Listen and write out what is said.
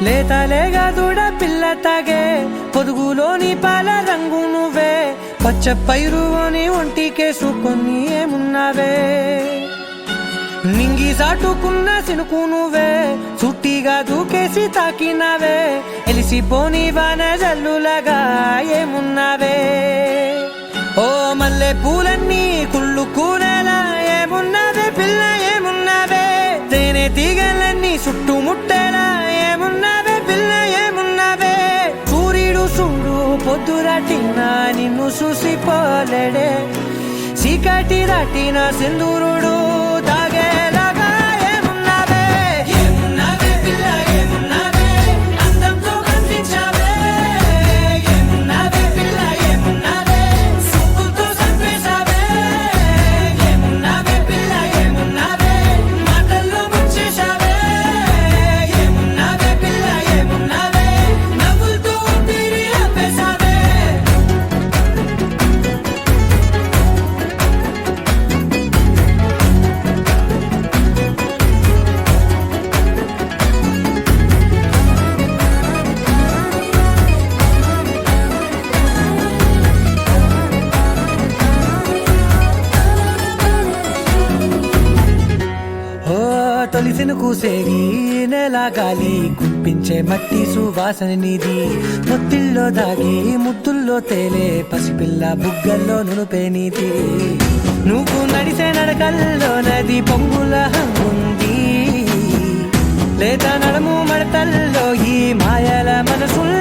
లేతలేగా దూడ పిల్ల తాగే పొదుగులోని పాల రంగు నువ్వే పచ్చ పైరుని ఒంటికేసుకొని ఏమున్నావే నింగి సాటుకున్న సినుకు నువ్వే చుట్టిగా దూకేసి తాకినావే ఎలిసిపోని వాన జల్లులగా ఏమున్నావే ఓ మల్లె పూలన్నీ కుళ్ళు కూరేలా ఏమున్నావే పిల్ల ఏమున్నావే తేనె తీగలన్నీ చుట్టుముట్టేలా ఏమున్నావే పిల్ల ఏమున్నావే సూర్యుడు చూడు పొద్దురాటిన నిన్ను చూసిపోలేడే చీకటి దాటిన సింధూరుడు తాగేలాగా ఏమున్నావే ఏమున్నావే పిల్ల ఏమున్నావే అందంతో కనిపించావే ఏమున్నావే పిల్ల ఏమున్నావే చూపుతో చంపేశావే ఏమున్నావే పిల్ల ఏమున్నావే మాటల్లో ముంచేశావే ఏమున్నావే పిల్ల ఏమున్నావే నవ్వులతో ఊపిరి ఆపేశావే తొలిసిన కూసేగి నెల గాలి గుప్పించే మట్టి సువాసన నీది పొత్తిల్లో దాగి ముద్దుల్లో తేలే పసిపిల్ల బుగ్గల్లో నునుపే నీది నువ్వు నడిసే నడకల్లో నది పొంగుల హంగుంది లేదా నడుము మడతల్లో ఈ మాయల మనసుల్